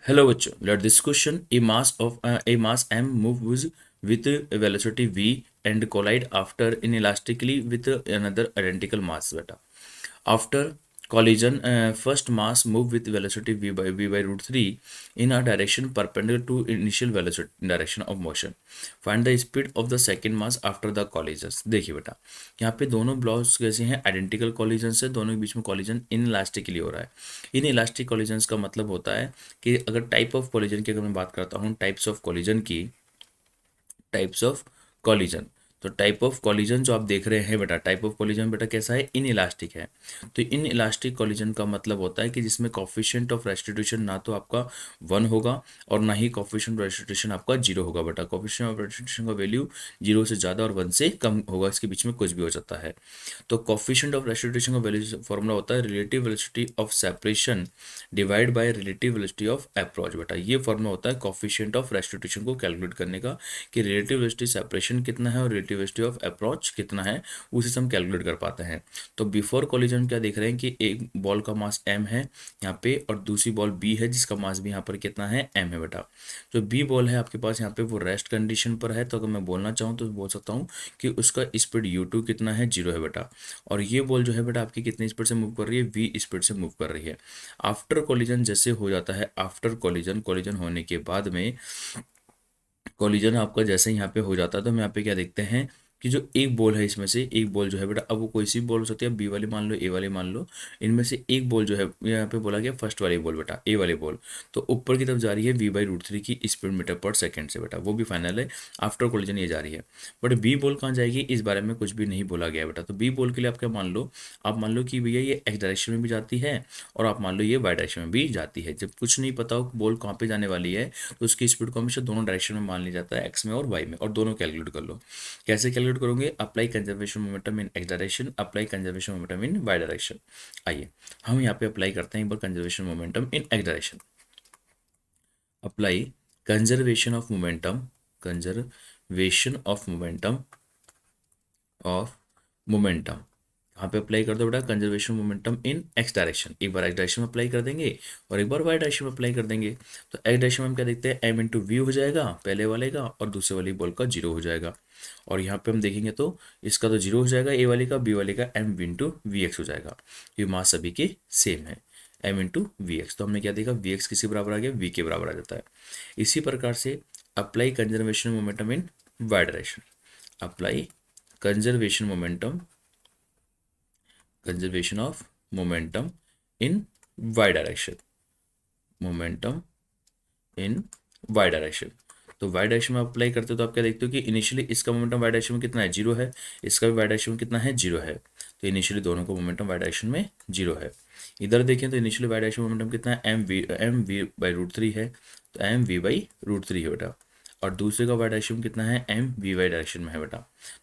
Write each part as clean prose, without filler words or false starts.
Hello बच्चों, let this question a mass m moves with a velocity v and collide after inelastically with another identical mass beta. After collision, first mass move with velocity v by root 3 in a direction perpendicular to initial velocity direction of motion. Find the speed of the second mass after the collisions. देखिए बेटा, यहाँ पे दोनों blocks कैसे हैं, identical collision से, दोनों के बीच में कॉलिजन इन इलास्टिकली हो रहा है। इन इलास्टिक कॉलिजन्स का मतलब होता है कि अगर टाइप ऑफ कॉलिजन की अगर मैं बात करता हूँ, टाइप्स ऑफ कॉलिजन, तो टाइप ऑफ कॉलिजन जो आप देख रहे हैं बेटा, टाइप ऑफ कॉलिजन बेटा कैसा है, इन इलास्टिक है। तो इन इलास्टिक कॉलिजन का मतलब होता है कि जिसमें कॉफिशिएंट ऑफ रेस्टिट्यूशन ना तो आपका 1 होगा और ना ही कॉफिशिएंट ऑफ रेस्टिट्यूशन आपका 0 होगा बेटा। कॉफिशिएंट ऑफ रेस्टिट्यूशन का वैल्यू 0 से ज़्यादा और 1 से कम होगा, इसके बीच में कुछ भी हो सकता है। तो कॉफिशिएंट ऑफ रेस्टिट्यूशन का वैल्यू फॉर्मूला होता है relative velocity of separation divide by relative velocity of approach बेटा। ये फॉर्मूला होता है कॉफिशिएंट ऑफ रेस्टिट्यूशन को कैलकुलेट करने का, कि रिलेटिव वेलोसिटी सेपरेशन कितना है और रिलेटिव वेलोसिटी ऑफ अप्रोच कितना है, उसी से हम कैलकुलेट कर पाते हैं। तो बिफोर कॉलिजन क्या देख रहे हैं कि एक बॉल का मास m है यहाँ पे और दूसरी बॉल b है जिसका मास भी यहाँ पर कितना है m है बेटा। जो b बॉल है आपके पास यहाँ पे वो रेस्ट कंडीशन पर है, तो अगर मैं बोलना चाहूँ तो बोल सकता हूँ कि उसका स्पीड u2 कितना है, 0 है बेटा। और ये बॉल जो है बेटा आपकी कितनी स्पीड से मूव कर रही है, v स्पीड से मूव कर रही है। आफ्टर कॉलिजन जैसे हो जाता है, आफ्टर कॉलिजन होने के बाद में, कॉलिजन आपका जैसे यहाँ पे हो जाता है, तो हम यहाँ पे क्या देखते हैं कि जो एक बॉल है, इसमें से एक बॉल जो है बेटा, अब वो कोई सी बॉल हो सकती है, बी वाली मान लो, ए वाली मान लो, इनमें से एक बॉल जो है यहाँ पे बोला गया फर्स्ट वाली बॉल बेटा, ए वाली बॉल, तो ऊपर की तरफ जा रही है v बाई रूट 3 की स्पीड मीटर पर सेकेंड से बेटा, वो भी फाइनल है। आफ्टर कॉलिजन ये जा रही है। बट बी बॉल कहाँ जाएगी, इस बारे में कुछ भी नहीं बोला गया बेटा। तो बी बॉल के लिए आप क्या मान लो, आप मान लो कि भैया ये एक्स डायरेक्शन में भी जाती है और आप मान लो ये वाई डायरेक्शन में भी जाती है। जब कुछ नहीं पता हो बॉल कहाँ पे जाने वाली है, तो उसकी स्पीड को हमेशा दोनों डायरेक्शन में मान लिया जाता है, एक्स में और वाई में, और दोनों कैलकुलेट कर लो। कैसे कैलकुलेट करोगे, apply conservation momentum in X direction, apply conservation momentum in Y direction. आइए हम यहाँ पे अप्लाई करते हैं एक बार conservation momentum in X direction. Apply conservation of momentum, conservation of momentum of momentum, यहाँ पे अप्लाई कर दो बेटा conservation momentum in X direction. एक बार एक्स डायरेक्शन में अप्लाई कर देंगे और एक बार वाई डायरेक्शन में अप्लाई कर देंगे। तो एक्स डायरेक्शन में हम क्या देखते हैं, एम इंटू वी हो जाएगा पहले वाले का, और दूसरे वाली बॉल का 0 हो जाएगा। और यहाँ पे हम देखेंगे तो इसका तो 0 हो जाएगा, ए वाली का, बी वाली का M V into V X हो जाएगा। ये मास सभी के सेम है, एम इंटू वी एक्स। तो हमने क्या देखा, वी एक्स किसी बराबर आ गया, वी के बराबर आ जाता है। इसी प्रकार से apply conservation momentum in Y direction, apply conservation momentum, conservation of momentum in Y direction, momentum in Y direction. तो वाई डायरेक्शन में अप्लाई करते हो तो आप क्या देखते हो कि इनिशियली इसका मोमेंटम वाई डायरेक्शन में कितना है, 0 है, इसका भी वाई डायरेक्शन में कितना है, 0 है। तो इनिशियली दोनों का मोमेंटम वाई डायरेक्शन में 0 है। इधर देखें तो इनिशियली वाई डायरेक्शन मोमेंटम कितना है, एम वी बाई रूट 3 है, तो एम वी बाई रूट 3 है बेटा। और दूसरे का वाई डायरेक्शन कितना है, एम वी वाई डायरेक्शन में है बेटा।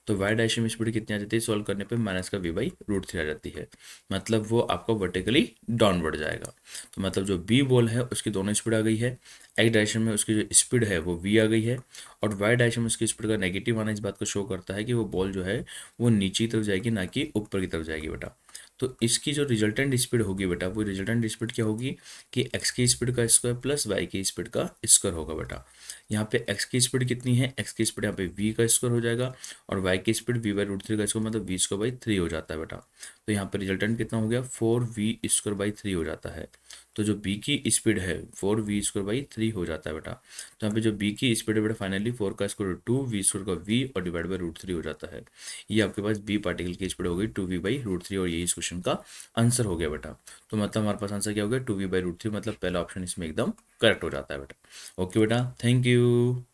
तो वाई डायरेक्शन में स्पीड कितनी आ जाती है, सॉल्व करने पे माइनस का वी बाई रूट 3 आ जाती है, मतलब वो आपका वर्टिकली डाउनवर्ड जाएगा। तो मतलब जो बी बॉल है उसकी दोनों स्पीड आ गई है, एक्स डायरेक्शन में उसकी जो स्पीड है वो वी आ गई है, और वाई डायरेक्शन में उसकी स्पीड का नेगेटिव आना इस बात को शो करता है कि वो बॉल जो है वो नीचे की तरफ जाएगी, ना कि ऊपर की तरफ जाएगी बेटा। तो इसकी जो रिजल्टेंट स्पीड होगी बेटा, वो रिजल्टेंट स्पीड क्या होगी कि एक्स की स्पीड का स्क्वायर प्लस वाई की स्पीड का स्क्वायर होगा बेटा। यहाँ पे एक्स की स्पीड कितनी है, एक्स की स्पीड यहाँ पे वी का स्क्वायर हो जाएगा, और वाई की स्पीड वी बाई रूट 3 का स्क्वायर, मतलब वी स्क्वायर बाई 3 हो जाता है बेटा। तो यहाँ पे रिजल्टेंट कितना हो गया, 4v स्क्वायर बाई 3 हो जाता है। तो जो b की स्पीड है 4v स्क्वायर बाई 3 हो जाता है बेटा। तो यहाँ पे जो b की स्पीड है बेटा फाइनली 4 का स्क्वायर 2, v स्क्वायर का v और डिवाइड बाई रूट 3 हो जाता है। ये आपके पास b पार्टिकल की स्पीड हो गई 2v बाई रूट 3, और यही इस क्वेश्चन का आंसर हो गया बेटा। तो मतलब हमारे पास आंसर क्या हो गया, 2v बाई रूट 3, मतलब पहला ऑप्शन इसमें एकदम करेक्ट हो जाता है बेटा। ओके बेटा, थैंक यू।